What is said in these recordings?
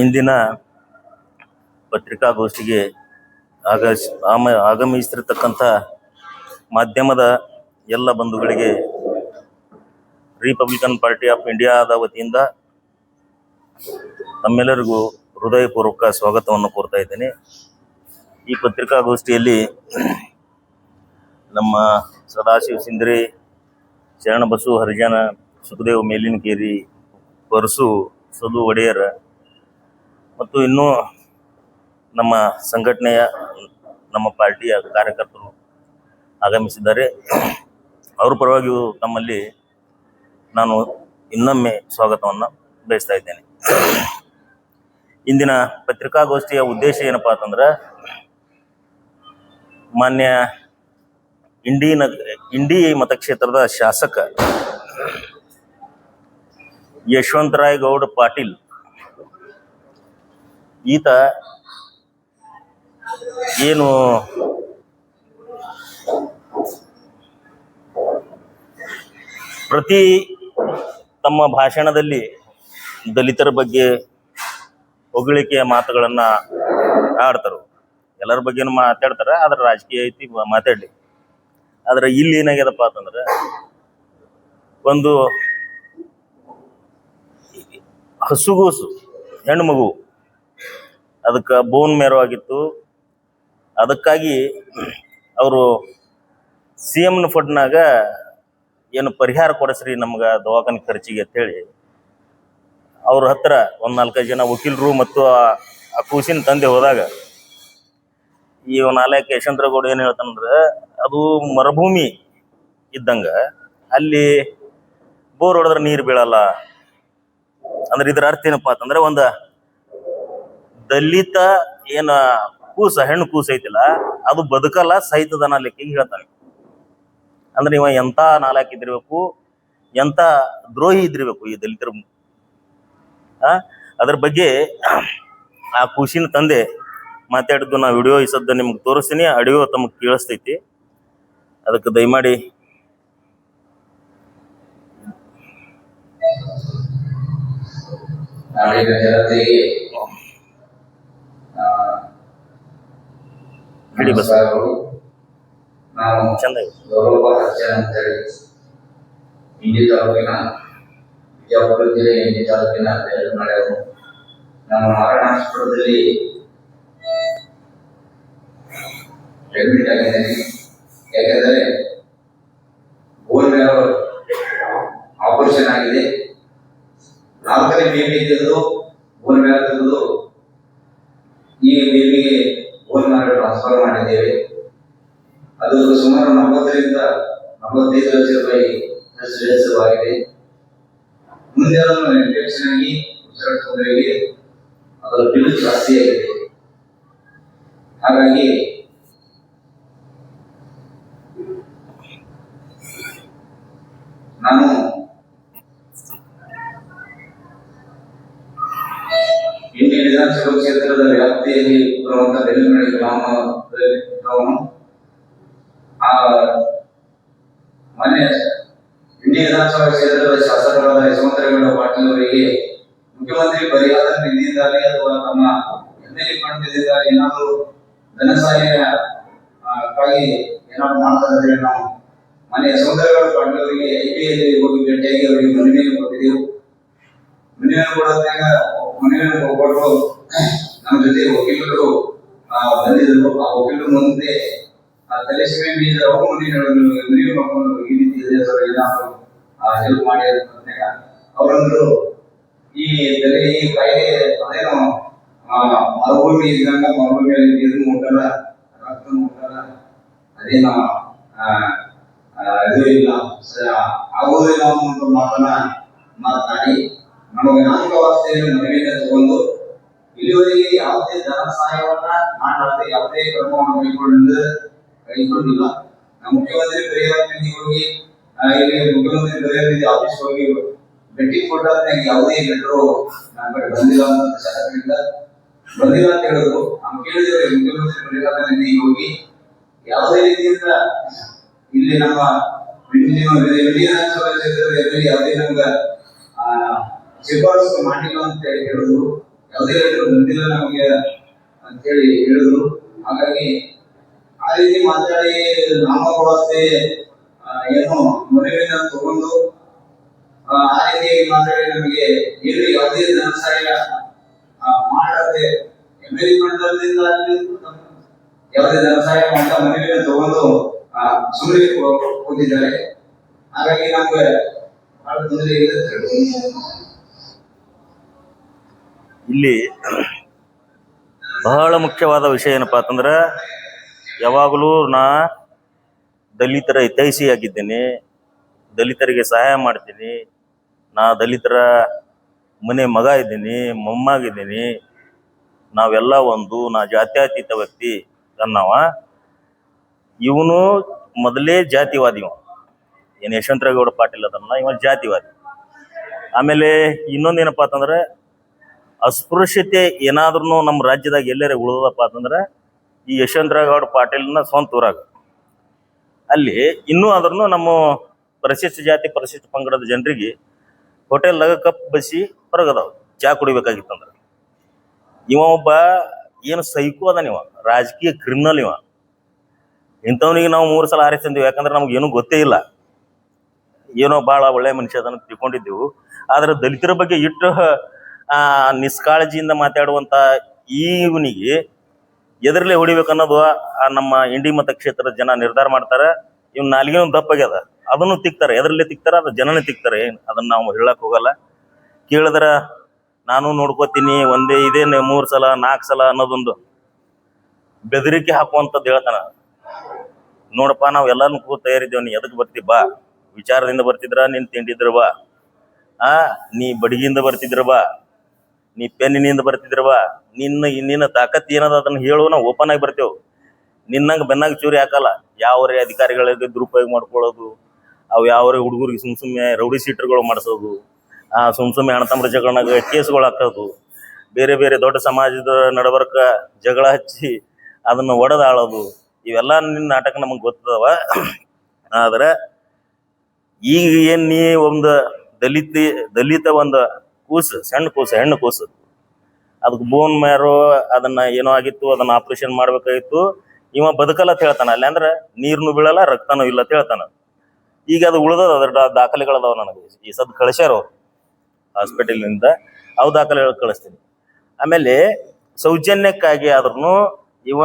ಇಂದಿನ ಪತ್ರಿಕಾಗೋಷ್ಠಿಗೆ ಆಗಮಿಸಿರ್ತಕ್ಕಂಥ ಮಾಧ್ಯಮದ ಎಲ್ಲ ಬಂಧುಗಳಿಗೆ ರಿಪಬ್ಲಿಕನ್ ಪಾರ್ಟಿ ಆಫ್ ಇಂಡಿಯಾದ ವತಿಯಿಂದ ತಮ್ಮೆಲ್ಲರಿಗೂ ಹೃದಯಪೂರ್ವಕ ಸ್ವಾಗತವನ್ನು ಕೋರ್ತಾ ಇದ್ದೇನೆ. ಈ ಪತ್ರಿಕಾಗೋಷ್ಠಿಯಲ್ಲಿ ನಮ್ಮ ಸದಾಶಿವ ಸಿಂದ್ರಿ, ಶರಣಬಸು ಹರಿಜನ, ಸುಖದೇವ್ ಮೇಲಿನಕೇರಿ, ಪರಸು, ಸದು ಒಡೆಯರ್ ಮತ್ತು ಇನ್ನೂ ನಮ್ಮ ಸಂಘಟನೆಯ ನಮ್ಮ ಪಾರ್ಟಿಯ ಕಾರ್ಯಕರ್ತರು ಆಗಮಿಸಿದ್ದಾರೆ. ಅವ್ರ ಪರವಾಗಿಯೂ ತಮ್ಮಲ್ಲಿ ನಾನು ಇನ್ನೊಮ್ಮೆ ಸ್ವಾಗತವನ್ನು ಬಯಸ್ತಾ ಇದ್ದೇನೆ. ಇಂದಿನ ಪತ್ರಿಕಾಗೋಷ್ಠಿಯ ಉದ್ದೇಶ ಏನಪ್ಪ ಅಂತಂದ್ರೆ, ಮಾನ್ಯ ಇಂಡಿ ಮತಕ್ಷೇತ್ರದ ಶಾಸಕ ಯಶವಂತರಾಯ ಗೌಡ ಪಾಟೀಲ್ ಈತ ಏನು ಪ್ರತಿ ತಮ್ಮ ಭಾಷಣದಲ್ಲಿ ದಲಿತರ ಬಗ್ಗೆ ಹೊಗಳಿಕೆಯ ಮಾತುಗಳನ್ನು ಆಡ್ತಾರೆ. ಎಲ್ಲರ ಬಗ್ಗೆನೂ ಮಾತಾಡ್ತಾರೆ, ಆದ್ರೆ ರಾಜಕೀಯ ಐತಿ ಮಾತಾಡಲಿ. ಆದ್ರೆ ಇಲ್ಲಿ ಏನಾಗ್ಯದಪ್ಪ ಅಂತಂದ್ರೆ, ಒಂದು ಹಸುಗೂಸು ಹೆಣ್ಣು ಮಗು ಅದಕ್ಕೆ ಬೋನ್ ಮ್ಯಾರೋ ಆಗಿತ್ತು. ಅದಕ್ಕಾಗಿ ಅವರು CMನ ಫಂಡ್ನಾಗ ಏನು ಪರಿಹಾರ ಕೊಡಿಸ್ರಿ ನಮ್ಗೆ ದವಾಖಾನೆ ಖರ್ಚಿಗೆ ಅಂತೇಳಿ ಅವ್ರ ಹತ್ರ ಒಂದು 4-5 ಜನ ವಕೀಲರು ಮತ್ತು ಆ ಕೂಸಿನ ತಂದೆ ಹೋದಾಗ ಈ ನಾಲ್ಕು ಯಶವಂತರಗೌಡ ಏನು ಹೇಳ್ತಾನಂದ್ರೆ, ಅದು ಮರುಭೂಮಿ ಇದ್ದಂಗೆ, ಅಲ್ಲಿ ಬೋರ್ ಹೊಡೆದ್ರೆ ನೀರು ಬೀಳಲ್ಲ. ಅಂದ್ರೆ ಇದರ ಅರ್ಥ ಏನಪ್ಪಾ ಅಂತಂದ್ರೆ, ಒಂದು ದಲಿತ ಏನ ಹೆಣ್ಣು ಕೂಸ ಐತಿಲ್ಲ, ಅದು ಬದುಕಲ್ಲ, ಸಹಿತದನ ಲೆಕ್ಕಿಗೆ ಹೇಳ್ತಾನೆ. ಅಂದ್ರೆ ಇವ ಎಂತ ನಾಲ್ಕು ಇದ್ದಿರ್ಬೇಕು, ಎಂತ ದ್ರೋಹಿ ಇದ್ದಿರ್ಬೇಕು ಈ ದಲಿತರ. ಅದ್ರ ಬಗ್ಗೆ ಆ ಕೂಸಿನ ತಂದೆ ಮಾತಾಡಿದ್ದು ನಾ ವಿಡಿಯೋ ಈ ಸದ್ದ ನಿಮ್ಗೆ ತೋರಿಸ್ತೀನಿ. ಆಡಿಯೋ ತಮಗೆ ಕೇಳಿಸ್ತೈತಿ, ಅದಕ್ಕೆ ದಯಮಾಡಿ ಹಿಡಿ ಬಸ್ ಚಂದ. ಇಂಡಿ ತಾಲೂಕಿನ ಬಿಜಾಪುರ ಜಿಲ್ಲೆ ಇಂಡಿ ತಾಲೂಕಿನ ನಡೆಯವರು ನಮ್ಮ ಮಹಾರಾಷ್ಟ್ರದಲ್ಲಿ ಅಡ್ಮಿಟ್ ಆಗಿದ್ದೇನೆ. ಯಾಕೆಂದರೆ ಬೋನ್ ಮ್ಯಾರೋ ಆಪರೇಷನ್ ಆಗಿದೆ. 4ನೇ ಬೇಬಿ ತೆಗೆದು ಬೋನ್ ಮ್ಯಾರೋ ತೆಗೆದು ಈ ಬೇಬಿಗೆ ಬೋನ್ ಮ್ಯಾರೋ ಟ್ರಾನ್ಸ್ಫರ್ ಮಾಡಿದ್ದೇವೆ. ಅದು ಸುಮಾರು 40ರಿಂದ 45 ಲಕ್ಷ ರೂಪಾಯಿ ವೆಚ್ಚವಾಗಿದೆ. ಮುಂದೆ ಅದನ್ನು ಇನ್ಫೆಕ್ಷನ್ ಆಗಿ ಉಸಿರಾಟ ತೊಂದರೆಗೆ ಅದರ ಬಿಲ್ ಜಾಸ್ತಿ ಆಗಿದೆ. ಹಾಗಾಗಿ ನಾನು ಇಂಡಿ ವಿಧಾನಸಭಾ ಕ್ಷೇತ್ರದ ವ್ಯಾಪ್ತಿಯಲ್ಲಿ ಬರುವಂತಹ ಬೆಳ್ಳಿಮಳೆ ಗ್ರಾಮವನ್ನು ಮೊನ್ನೆ ಇಂಡಿ ವಿಧಾನಸಭಾ ಕ್ಷೇತ್ರದ ಶಾಸಕರಾದ ಯಶವಂತರೇಗೌಡ ಪಾಟೀಲ್ ಅವರಿಗೆ ಮುಖ್ಯಮಂತ್ರಿ ಪರಿಹಾರ ನಿಧಿಯಿಂದಾಗಲಿ ಅಥವಾ ತಮ್ಮ MLA ಫಂಡ್ದಿಂದ ಏನಾದರೂ ಧನ ಸಹಾಯಕ್ಕಾಗಿ ಏನಾದ್ರು ಮಾಡ್ತಾರೆ. ನಾವು ಮೊನ್ನೆ ಯಶವಂತರೇಗೌಡ ಪಾಟೀಲ್ ಅವರಿಗೆ IPA ಹೋಗಿ ಭೇಟಿಯಾಗಿ ಅವರಿಗೆ ಮನವಿಯನ್ನು ಕೊಟ್ಟಿದ್ದೆವು. ಮನವಿಯನ್ನು ಕೊಟ್ಟು ನಮ್ಮ ಜೊತೆ ವಕೀಲರು ಬಂದಿದ್ದರು. ಆ ವಕೀಲರು ಮುಂದೆ ತಲೆಸಿಮೆ ಬೀಜ ಮನವಿ ಮಾಡ್ಕೊಂಡು ಈ ರೀತಿ ಇದೆ ಸರ್, ಏನಾದ್ರು ಹೆಲ್ಪ್ ಮಾಡಿ ಅಂತಾಗ ಅವರಂದ್ರು ಈ ಕಾಯಿಲೆ ಅದೇನೋ ಮರುಭೂಮಿ ಇದ್ದಂಗ, ಮರುಭೂಮಿಯಲ್ಲಿ ನೀರು ಮುಟ್ಟಲ್ಲ, ರಕ್ತ ಮುಟ್ಟಲ್ಲ, ಅದೇನೋ ಇದು ಇಲ್ಲ, ಆಗೋದಿಲ್ಲ ಅನ್ನೋ ಮಾತನ್ನ ಮಾತನಾಡಿ ನಮಗೆ ನಾಲ್ಕವಾಸ್ತೆಯನ್ನು ಮನವಿಯನ್ನು ತಗೊಂಡು ಇಲ್ಲಿವರೆಗೆ ಯಾವುದೇ ಧನ ಸಹಾಯವನ್ನ ಮಾಡಲಾರದೆ ಯಾವುದೇ ಕ್ರಮವನ್ನು ಕೈಗೊಂಡಿಲ್ಲ. ಮುಖ್ಯಮಂತ್ರಿ ಪರಿಹಾರ ನಿಧಿ ಹೋಗಿ ಇಲ್ಲಿ ಮುಖ್ಯಮಂತ್ರಿ ಪರಿಹಾರ ನಿಧಿ ಆಫೀಸ್ ಹೋಗಿ ಭೇಟಿ ಕೊಟ್ಟಾಗ ಯಾವುದೇ ಲೆಟರು ನಮ್ಮ ಕಡೆ ಬಂದಿಲ್ಲ ಅಂತ ಶಾಸಕರಿಂದ ಬಂದಿಲ್ಲ ಅಂತ ಹೇಳಿದ್ರು. ನಾವು ಕೇಳಿದ್ದೇವೆ ಮುಖ್ಯಮಂತ್ರಿ ಪರಿಹಾರ ನಿಧಿ ಹೋಗಿ ಯಾವುದೇ ರೀತಿಯಿಂದ ಇಲ್ಲಿ ನಮ್ಮ ವಿಧಾನಸಭಾ ಕ್ಷೇತ್ರದ ಯಾವುದೇ ನಮ್ಗೆ ಶಿಫಾರಸು ಮಾಡಿಲ್ಲ ಅಂತ ಹೇಳಿದ್ರು. ಯಾವುದೇ ಲೆಟರ್ ಬಂದಿಲ್ಲ ನಮಗೆ ಅಂತೇಳಿ ಹೇಳಿದ್ರು. ಹಾಗಾಗಿ ಆ ರೀತಿ ಮಾತಾಡಿ ನಾಮಕಾವಸ್ಥೆ ಏನು ಮನವಿನ ತಗೊಂಡು ಆ ರೀತಿ ಮಾತಾಡಿ ನಮಗೆ ಏನು ಯಾವುದೇ ಧನ ಸಹಾಯ ಮಾಡದೆ MLA ಮಂಡಲದಿಂದ ಯಾವುದೇ ಧನ ಸಹಾಯ ಅಂತ ಮನವಿನ ತಗೊಂಡು ಸುಮ್ಮನೆ ಹೋಗಿದ್ದಾರೆ. ಹಾಗಾಗಿ ನಮ್ಗೆ ಬಹಳ ತೊಂದರೆ ಇದೆ ಅಂತ ಹೇಳ್ಬೋದು. ಇಲ್ಲಿ ಬಹಳ ಮುಖ್ಯವಾದ ವಿಷಯ ಏನಪ್ಪಾ ಅಂತಂದ್ರೆ, ಯಾವಾಗಲೂ ನಾ ದಲಿತರ ಹಿತೈಷಿಯಾಗಿದ್ದೀನಿ, ದಲಿತರಿಗೆ ಸಹಾಯ ಮಾಡ್ತೀನಿ, ನಾ ದಲಿತರ ಮನೆ ಮಗ ಇದ್ದೀನಿ, ಮೊಮ್ಮಗಿದ್ದೀನಿ, ನಾವೆಲ್ಲ ಒಂದು, ನಾ ಜಾತ್ಯತೀತ ವ್ಯಕ್ತಿ ಅನ್ನವ. ಇವನು ಮೊದಲೇ ಜಾತಿವಾದಿ. ಏನು ಯಶವಂತರಾವ್ ಪಾಟೀಲ್ ಅದನ್ನ ಇವ ಜಾತಿವಾದಿ. ಆಮೇಲೆ ಇನ್ನೊಂದೇನಪ್ಪಾ ಅಂತಂದ್ರೆ, ಅಸ್ಪೃಶ್ಯತೆ ಏನಾದ್ರೂ ನಮ್ಮ ರಾಜ್ಯದಾಗ ಎಲ್ಲರೇ ಉಳಿದಪ್ಪ ಅಂತಂದ್ರೆ ಈ ಯಶವಂತರಾವ್ ಪಾಟೀಲ್ನ ಸ್ವಂತ ಊರಾಗ. ಅಲ್ಲಿ ಇನ್ನೂ ಆದ್ರೂ ನಮ್ಮ ಪರಿಶಿಷ್ಟ ಜಾತಿ ಪರಿಶಿಷ್ಟ ಪಂಗಡದ ಜನರಿಗೆ ಹೋಟೆಲ್ದಾಗ ಕಪ್ ಬಸಿ ಹೊರಗದಾವ ಚಾ ಕುಡಿಬೇಕಾಗಿತ್ತಂದ್ರೆ. ಇವ ಒಬ್ಬ ಏನು ಸೈಕೋ ಅದ, ಇವ ರಾಜಕೀಯ ಕ್ರಿಮಿನಲ್. ಇವ ಇಂಥವನಿಗೆ ನಾವು 3 ಸಲ ಆರಿಸಿದ್ವಿ. ಯಾಕಂದ್ರೆ ನಮ್ಗೆ ಏನೂ ಗೊತ್ತೇ ಇಲ್ಲ, ಏನೋ ಭಾಳ ಒಳ್ಳೆ ಮನುಷ್ಯ ಅದನ್ನು ತಿಳ್ಕೊಂಡಿದ್ದೆವು. ಆದ್ರೆ ದಲಿತರ ಬಗ್ಗೆ ಇಟ್ಟು ನಿಷ್ಕಾಳಜಿಯಿಂದ ಮಾತಾಡುವಂತ ಇವನಿಗೆ ಎದರ್ಲೆ ಹೊಡಿಬೇಕನ್ನೋದು ನಮ್ಮ ಇಂಡಿ ಮತಕ್ಷೇತ್ರದ ಜನ ನಿರ್ಧಾರ ಮಾಡ್ತಾರೆ. ಇವ್ನ ನಾಲಿಗೆ ಒಂದು ದಪ್ಪಾಗ್ಯದ, ಅದನ್ನು ತಿಕ್ತಾರೆ. ಎದರ್ಲೆ ತಿಕ್ತಾರೆ, ಅದು ಜನನೇ ತಿಕ್ತಾರೆ. ಅದನ್ನ ನಾವು ಹೇಳಕ್ ಹೋಗಲ್ಲ. ಕೇಳಿದ್ರ ನಾನು ನೋಡ್ಕೋತೀನಿ, ಒಂದೇ ಇದೇನು 3 ಸಲ 4 ಸಲ ಅನ್ನೋದೊಂದು ಬೆದರಿಕೆ ಹಾಕುವಂಥದ್ದು ಹೇಳ್ತಾನ. ನೋಡಪ್ಪ, ನಾವು ಎಲ್ಲಾನು ತಯಾರಿದ್ದೇವೆ, ನೀ ಎದಕ್ ಬರ್ತಿ ಬಾ, ವಿಚಾರದಿಂದ ಬರ್ತಿದ್ರ, ನಿನ್ ತಿಂಡಿದ್ರ ಬಾ, ನೀ ಬಡಗಿಯಿಂದ ಬರ್ತಿದ್ರ ಬಾ, ನೀ ಪೆನ್ನಿನಿಂದ ಬರ್ತಿದ್ರ ಬಾ, ನಿನ್ನ ತಾಕತ್ ಏನದ ಅದನ್ನ ಹೇಳು, ನಾವು ಓಪನ್ ಆಗಿ ಬರ್ತೇವೆ. ನಿನ್ನಂಗೆ ಬೆನ್ನಾಗ ಚೂರಿ ಹಾಕಲ್ಲ. ಯಾವ್ರೇ ಅಧಿಕಾರಿಗಳಿಗೆ ದುರುಪಯೋಗ ಮಾಡ್ಕೊಳ್ಳೋದು, ಅವು ಯಾವ್ರೇ ಹುಡುಗರಿಗೆ ಸುಮ್ಮನೆ ರೌಡಿ ಶೀಟರ್ಗಳು ಮಾಡಿಸೋದು, ಸುಮ್ಮನೆ ಅಣ್ಣತಮ್ಮರ ಜಗಳನಾಗ ಕೇಸ್ಗಳು ಹಾಕೋದು, ಬೇರೆ ಬೇರೆ ದೊಡ್ಡ ಸಮಾಜದ ನಡಬರ್ಕ ಜಗಳ ಹಚ್ಚಿ ಅದನ್ನ ಒಡೆದಾಳೋದು, ಇವೆಲ್ಲ ನಿನ್ನ ನಾಟಕ ನಮಗೆ ಗೊತ್ತದವ. ಆದ್ರೆ ಈಗ ಏನ್ ನೀ ಒಂದು ದಲಿತ ಒಂದು ಕೂಸು, ಸಣ್ಣ ಕೂಸು, ಹೆಣ್ಣು ಕೂಸು, ಅದಕ್ಕೆ ಬೋನ್ ಮ್ಯಾರೋ ಅದನ್ನ ಏನೋ ಆಗಿತ್ತು, ಅದನ್ನ ಆಪರೇಷನ್ ಮಾಡ್ಬೇಕಾಗಿತ್ತು, ಇವ ಬದುಕಲ್ಲ ಅಂತ ಹೇಳ್ತಾನ. ಅಲ್ಲಿ ಅಂದ್ರೆ ನೀರ್ನು ಬೀಳಲ್ಲ, ರಕ್ತನೂ ಇಲ್ಲ ಅಂತ ಹೇಳ್ತಾನ. ಈಗ ಅದು ಉಳ್ದದ, ಅದ್ರ ದಾಖಲೆಗಳದಾವ ನನಗೆ. ಈ ಸದ್ ಕಳಿಸ್ಯಾರ ಅವ್ರು ಹಾಸ್ಪಿಟಲ್ನಿಂದ, ಅವು ದಾಖಲೆಗಳು ಕಳಿಸ್ತೀನಿ. ಆಮೇಲೆ ಸೌಜನ್ಯಕ್ಕಾಗಿ ಆದ್ರೂ ಇವ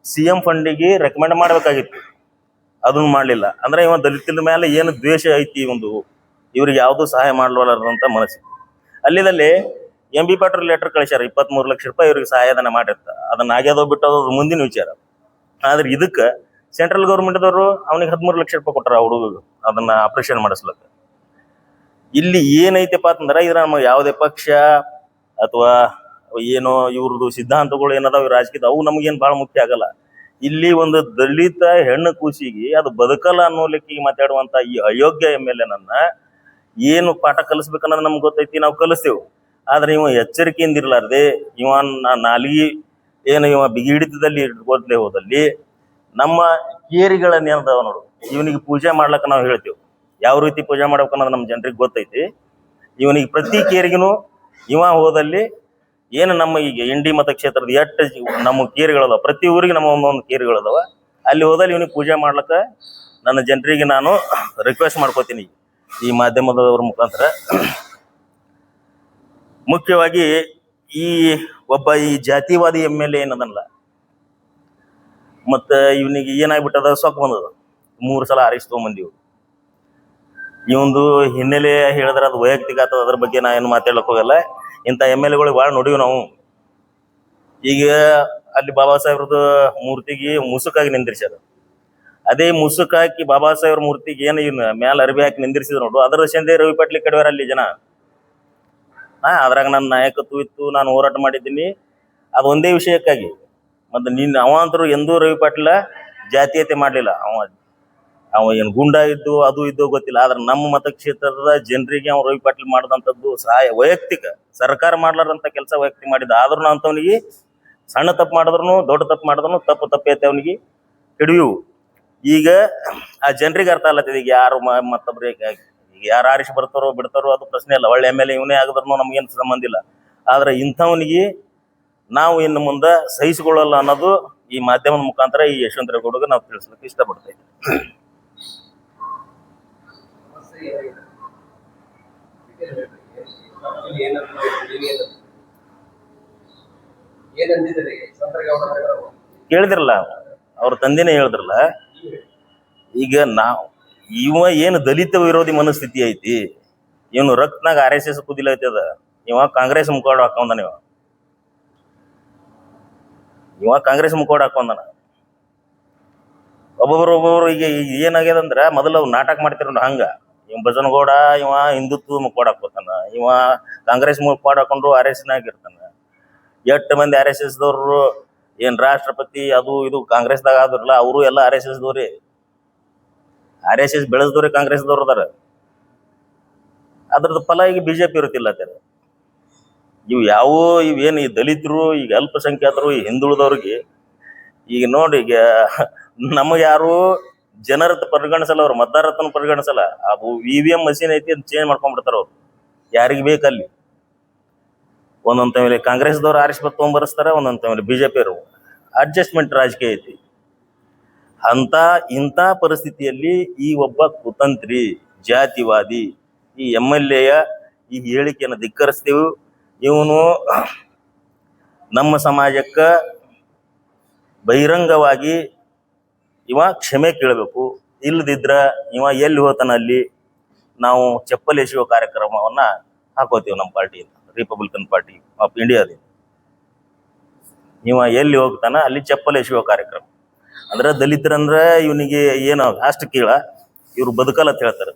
CM ಫಂಡಿಗೆ ರೆಕಮೆಂಡ್ ಮಾಡ್ಬೇಕಾಗಿತ್ತು, ಅದನ್ನು ಮಾಡಲಿಲ್ಲ. ಅಂದ್ರೆ ಇವ ದಲಿತರ ಮೇಲೆ ಏನು ದ್ವೇಷ ಐತಿ ಒಂದು, ಇವ್ರಿಗೆ ಯಾವುದು ಸಹಾಯ ಮಾಡ್ಲಂತ ಮನಸ್ಸಿತ್ತು. ಅಲ್ಲಿದಲ್ಲಿ MB ಪಾಟೀಲ್ ಲೆಟರ್ ಕಳಿಸ್ಯಾರ, 23 ಲಕ್ಷ ರೂಪಾಯಿ ಇವ್ರಿಗೆ ಸಹಾಯಧನ ಮಾಡಿರ್ತ. ಅದನ್ನ ಆಗ್ಯದೋ ಬಿಟ್ಟೋದು ಮುಂದಿನ ವಿಚಾರ. ಆದ್ರೆ ಇದಕ್ಕೆ ಸೆಂಟ್ರಲ್ ಗೌರ್ಮೆಂಟ್ದವರು ಅವನಿಗೆ 13 ಲಕ್ಷ ರೂಪಾಯಿ ಕೊಟ್ಟಾರ ಹುಡುಗ ಅದನ್ನ ಆಪರೇಷನ್ ಮಾಡಿಸ್ಲಕ್ಕ. ಇಲ್ಲಿ ಏನೈತೆಪ್ಪ ಅಂತಂದ್ರೆ, ಇದ್ರ ನಮ್ಮ ಯಾವುದೇ ಪಕ್ಷ ಅಥವಾ ಏನೋ ಇವ್ರದ್ದು ಸಿದ್ಧಾಂತಗಳು ಏನದಾವ ರಾಜಕೀಯ, ಅವು ನಮಗೇನು ಭಾಳ ಮುಖ್ಯ ಆಗಲ್ಲ. ಇಲ್ಲಿ ಒಂದು ದಲಿತ ಹೆಣ್ಣು ಕೂಸಿಗೆ ಅದು ಬದುಕಲ್ಲ ಅನ್ನೋ ಲೆಕ್ಕಿಗೆ ಮಾತಾಡುವಂತ ಈ ಅಯೋಗ್ಯ MLA ನನ್ನ ಏನು ಪಾಠ ಕಲಿಸ್ಬೇಕನ್ನೋದು ನಮ್ಗೆ ಗೊತ್ತೈತಿ, ನಾವು ಕಲಿಸ್ತೇವೆ. ಆದ್ರೆ ಇವ ಎಚ್ಚರಿಕೆಯಿಂದ ಇರ್ಲಾರ್ದೆ, ಇವ ನಾಲಿಗೆ ಏನು ಇವ ಬಿಗಿ ಹಿಡಿತದಲ್ಲಿ ಇಟ್ಕೊಳ್ತೇ ಹೋದಲ್ಲಿ ನಮ್ಮ ಕೇರಿಗಳನ್ನ ಏನದಾವ ನೋಡು, ಇವನಿಗೆ ಪೂಜೆ ಮಾಡ್ಲಕ್ಕ ನಾವು ಹೇಳ್ತೇವೆ. ಯಾವ ರೀತಿ ಪೂಜೆ ಮಾಡ್ಬೇಕು ಅನ್ನೋದು ನಮ್ಮ ಜನರಿಗೆ ಗೊತ್ತೈತಿ. ಇವನಿಗೆ ಪ್ರತಿ ಕೇರಿಗೂ ಇವ ಹೋದಲ್ಲಿ ಏನು ನಮ್ಮ ಈಗ ಇಂಡಿ ಮತಕ್ಷೇತ್ರದ ಎಷ್ಟು ನಮ್ಮ ಕೇರಿಗಳದಾವ, ಪ್ರತಿ ಊರಿಗೆ ನಮ್ಮ ಒಂದೊಂದು ಕೇರಿಗಳದಾವ. ಅಲ್ಲಿ ಹೋದಲ್ಲಿ ಇವನಿಗೆ ಪೂಜೆ ಮಾಡ್ಲಕ್ಕ ನನ್ನ ಜನರಿಗೆ ನಾನು ರಿಕ್ವೆಸ್ಟ್ ಮಾಡ್ಕೋತೀನಿ ಈ ಮಾಧ್ಯಮದವ್ರ ಮುಖಾಂತರ. ಮುಖ್ಯವಾಗಿ ಈ ಒಬ್ಬ ಈ ಜಾತಿವಾದಿ MLA ಏನದಲ್ಲ, ಮತ್ತ ಇವನಿಗೆ ಏನಾಗ್ಬಿಟ್ಟದ, ಸೊಕ್ಕ ಬಂದದ. 3 ಸಲ ಆರಿಸಿ ತಗೊಂಬಂದಿವು. ಇವಂದು ಹಿನ್ನೆಲೆ ಹೇಳಿದ್ರೆ ಅದು ವೈಯಕ್ತಿಕ ಆಗ್ತದ, ಅದ್ರ ಬಗ್ಗೆ ನಾ ಏನು ಮಾತಾಡ್ಲಕ್ ಹೋಗಲ್ಲ. ಇಂಥ MLAಗಳಿಗೆ ಭಾಳ ನೋಡಿವಿ ನಾವು. ಈಗ ಅಲ್ಲಿ ಬಾಬಾ ಸಾಹೇಬ್ರದ್ದು ಮೂರ್ತಿಗೆ ಮುಸುಕಾಗಿ ನಿಂದಿರ್ಸ್ಯಾರ. ಅದೇ ಮುಸುಕ್ ಹಾಕಿ ಬಾಬಾ ಸಾಹೇಬ್ರ ಮೂರ್ತಿಗೆ ಏನು ಮ್ಯಾಲ ಅರ್ಬಿ ಹಾಕಿ ನಿಂದಿರ್ಸಿದ್ರು ನೋಡು, ಅದರ ಸಂದೆ ರವಿ ಪಾಟ್ಲಿ ಕಡಿವಾರ ಅಲ್ಲಿ ಜನ. ಅದ್ರಾಗ ನನ್ನ ನಾಯಕತ್ವ ಇತ್ತು, ನಾನು ಹೋರಾಟ ಮಾಡಿದ್ದೀನಿ, ಅದು ಒಂದೇ ವಿಷಯಕ್ಕಾಗಿ. ಮತ್ತು ಅವ ಅಂತರೂ ಎಂದೂ ರವಿ ಪಾಟೀಲ ಜಾತೀಯತೆ ಮಾಡಲಿಲ್ಲ. ಅವ ಏನು ಗುಂಡ ಇದ್ದು ಅದು ಇದ್ದು ಗೊತ್ತಿಲ್ಲ. ಆದ್ರೆ ನಮ್ಮ ಮತಕ್ಷೇತ್ರದ ಜನರಿಗೆ ಅವ ರವಿ ಪಾಟೀಲ್ ಮಾಡಿದಂಥದ್ದು ಸಹಾಯ ವೈಯಕ್ತಿಕ, ಸರ್ಕಾರ ಮಾಡ್ಲಾರಂತ ಕೆಲಸ ವೈಯಕ್ತಿಕ ಮಾಡಿದ್ದ. ಆದ್ರೂ ಅಂತವನಿಗೆ ಸಣ್ಣ ತಪ್ಪು ಮಾಡಿದ್ರು ದೊಡ್ಡ ತಪ್ಪು ಮಾಡಿದ್ರು ತಪ್ಪು ಐತೆ ಅವನಿಗೆ ಹಿಡಿಯು. ಈಗ ಆ ಜನರಿಗೆ ಅರ್ಥ ಅಲ್ಲತ್ತಿದೆ. ಈಗ ಯಾರು ಮತ್ತೊಬ್ರಿಗೆ ಈಗ ಯಾರು ಆರಿಸಿ ಬರ್ತಾರೋ ಬಿಡ್ತಾರೋ ಅದು ಪ್ರಶ್ನೆ ಇಲ್ಲ. ಒಳ್ಳೆ MLA ಇವನೇ ಆಗಿದ್ರು ನಮ್ಗೇನು ಸಂಬಂಧ ಇಲ್ಲ. ಆದ್ರೆ ಇಂಥವನಿಗೆ ನಾವು ಇನ್ನು ಮುಂದೆ ಸಹಿಸಿಕೊಳ್ಳಲ್ಲ ಅನ್ನೋದು ಈ ಮಾಧ್ಯಮದ ಮುಖಾಂತರ ಈ ಯಶವಂತರೇಗೌಡಗೆ ನಾವು ತಿಳಿಸ್ಲಿಕ್ಕೆ ಇಷ್ಟಪಡ್ತಾ ಇದ್ದೀವಿ. ಕೇಳಿದ್ರಲ್ಲ, ಅವ್ರ ತಂದೆನೇ ಹೇಳಿದ್ರಲ್ಲ, ಈಗ ಇವ ಏನು ದಲಿತ ವಿರೋಧಿ ಮನಸ್ಥಿತಿ ಐತಿ, ಇವನು ರಕ್ತನಾಗ RSS ಕುದಿಲ ಐತದ, ಇವ ಕಾಂಗ್ರೆಸ್ ಮುಖವಾಡ ಹಾಕೊಂಡನ, ಇವ ಕಾಂಗ್ರೆಸ್ ಮುಖವಾಡ ಹಾಕೊಂಡನ. ಒಬ್ಬೊಬ್ರು ಈಗ ಏನಾಗ್ಯದಂದ್ರ, ಮೊದಲು ಅವ್ ನಾಟಕ ಮಾಡ್ತಿರೋ ಹಂಗ, ಇವ್ ಭಜನಗೌಡ ಇವ ಹಿಂದುತ್ವ ಮುಖವಾಡ ಹಾಕೋತಾನ, ಇವ ಕಾಂಗ್ರೆಸ್ ಮುಖವಾಡ ಹಾಕೊಂಡ್ರು RSSನಾಗ ಇರ್ತಾನ. 8 ಮಂದಿ RSS ದವ್ರು ಏನ್ ರಾಷ್ಟ್ರಪತಿ ಅದು ಇದು ಕಾಂಗ್ರೆಸ್ದಾಗ ಆದ್ರಲ್ಲ, ಅವರು ಎಲ್ಲ RSS ದವ್ರಿ. RSS ಬೆಳೆಸ್ದವ್ರೆ ಕಾಂಗ್ರೆಸ್ದವ್ರು ಅದಾರ. ಅದ್ರದ್ದು ಫಲ ಈಗ ಬಿಜೆಪಿ ಇರುತ್ತಿಲ್ಲ. ಇವೇನು ಈ ದಲಿತರು, ಈಗ ಅಲ್ಪಸಂಖ್ಯಾತರು, ಈ ಹಿಂದುಳಿದವ್ರಿಗೆ ಈಗ ನೋಡಿ, ಈಗ ನಮಗೆ ಯಾರು ಜನರ ಪರಿಗಣಿಸಲ್ಲ, ಅವ್ರು ಮತದಾರತನ ಪರಿಗಣಿಸಲ್ಲ. ಅದು EVM ಮಷೀನ್ ಐತಿ, ಅದು ಚೇಂಜ್ ಮಾಡ್ಕೊಂಡ್ಬಿಡ್ತಾರ ಅವ್ರು ಯಾರಿಗೆ ಬೇಕಲ್ಲಿ. ಒಂದೊಂದ್ ಟೈಮಲ್ಲಿ ಕಾಂಗ್ರೆಸ್ದವ್ರು ಆರಿಸ್ಬೇಕು ತೊಗೊಂಬರ್ಸ್ತಾರ, ಒಂದೊಂದ್ ಟೈಮಲ್ಲಿ ಬಿಜೆಪಿ ಅವರು. ಅಡ್ಜಸ್ಟ್ಮೆಂಟ್ ರಾಜಕೀಯ ಐತಿ. ಇಂಥ ಪರಿಸ್ಥಿತಿಯಲ್ಲಿ ಈ ಒಬ್ಬ ಕುತಂತ್ರಿ ಜಾತಿವಾದಿ ಈ MLA ಈ ಹೇಳಿಕೆಯನ್ನು ಧಿಕ್ಕರಿಸ್ತೀವಿ. ಇವನು ನಮ್ಮ ಸಮಾಜಕ್ಕ ಬಹಿರಂಗವಾಗಿ ಇವ ಕ್ಷಮೆ ಕೇಳಬೇಕು. ಇಲ್ಲದಿದ್ರ ಇವ ಎಲ್ಲಿ ಹೋತಾನ ಅಲ್ಲಿ ನಾವು ಚಪ್ಪಲ್ ಎಸೆಯುವ ಕಾರ್ಯಕ್ರಮವನ್ನ ಹಾಕೋತೀವಿ. ನಮ್ಮ ಪಾರ್ಟಿ ರಿಪಬ್ಲಿಕನ್ ಪಾರ್ಟಿ ಆಫ್ ಇಂಡಿಯಾದ ಇವ ಎಲ್ಲಿ ಹೋಗ್ತಾನ ಅಲ್ಲಿ ಚಪ್ಪಲ್ ಎಸೆಯುವ ಕಾರ್ಯಕ್ರಮ. ಅಂದ್ರೆ ದಲಿತರಂದ್ರ ಇವನಿಗೆ ಏನು ಅಷ್ಟು ಕೀಳ, ಇವ್ರು ಬದುಕಲ್ಲ ಅಂತ ಹೇಳ್ತಾರೆ.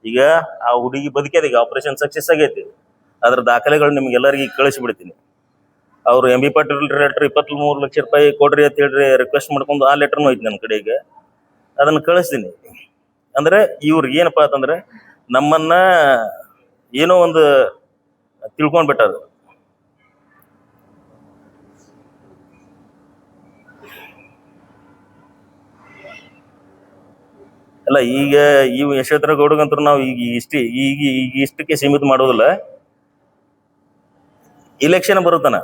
ಈಗ ಆ ಹುಡುಗಿ ಬದುಕ್ಯದ, ಈಗ ಆಪರೇಷನ್ ಸಕ್ಸಸ್ ಆಗೈತಿ. ಅದ್ರ ದಾಖಲೆಗಳು ನಿಮ್ಗೆಲ್ಲರಿಗೆ ಕಳಿಸಿಬಿಡ್ತೀನಿ. ಅವ್ರು MB ಪಾಟೀಲ್ ಲೆಟರ್ 23 ಲಕ್ಷ ರೂಪಾಯಿ ಕೊಡ್ರಿ ಅಂತ ಹೇಳ್ರಿ ರಿಕ್ವೆಸ್ಟ್ ಮಾಡ್ಕೊಂಡು ಆ ಲೆಟರ್ನು ಐತಿ ನನ್ನ ಕಡೆಗೆ, ಅದನ್ನ ಕಳಿಸ್ತೀನಿ. ಅಂದ್ರೆ ಇವ್ರಿಗೆ ಏನಪ್ಪಾ ಅಂತಂದ್ರೆ ನಮ್ಮನ್ನ ಏನೋ ಒಂದು ತಿಳ್ಕೊಂಡ್ಬಿಟ್ಟದು. ಅಲ್ಲ, ಈಗ ಈ ಯಶವಂತರೇಗೌಡಗಂತೂ ನಾವು ಈಗ ಇಷ್ಟಕ್ಕೆ ಸೀಮಿತ ಮಾಡೋದಿಲ್ಲ. ಇಲೆಕ್ಷನ್ ಬರುತ್ತಾನ,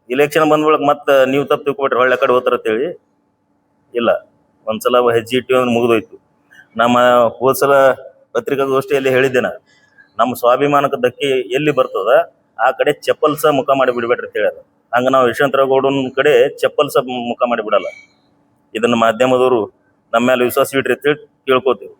ಇಲೆಕ್ಷನ್ ಬಂದ್ಬಳಕ್ ಮತ್ತೆ ನೀವು ತಪ್ಪು ತಿಳ್ಕೊಬಿಟ್ರೆ ಹೊಳ್ಳೆ ಕಡೆ ಹೋಗ್ತಾರ ಅಂತೇಳಿ ಇಲ್ಲ. ಒಂದ್ಸಲ ಹೆಜ್ಜೆ ಇಟ್ಟು ಅಂದ್ರೆ ಮುಗಿದೋಯ್ತು. ನಮ್ಮ ಹೋದ್ಸಲ ಪತ್ರಿಕಾಗೋಷ್ಠಿಯಲ್ಲಿ ಹೇಳಿದ್ದೇನೆ, ನಮ್ಮ ಸ್ವಾಭಿಮಾನಕ್ಕೆ ಧಕ್ಕೆ ಎಲ್ಲಿ ಬರ್ತದ ಆ ಕಡೆ ಚಪ್ಪಲ್ಸ ಮುಖ ಮಾಡಿ ಬಿಡ್ಬೇಡ್ರಿ ಅಂತ ಹೇಳ್ಯಾರ. ಹಂಗ ನಾವು ಯಶವಂತರೇಗೌಡನ ಕಡೆ ಚಪ್ಪಲ್ಸ ಮುಖ ಮಾಡಿ ಬಿಡಲ್ಲ. ಇದನ್ನ ಮಾಧ್ಯಮದವರು ನಮ್ಮ ಮೇಲೆ ವಿಶ್ವಾಸ ಇಡ್ರಿ ಅಂತ ಕೇಳ್ಕೊತೀವಿ.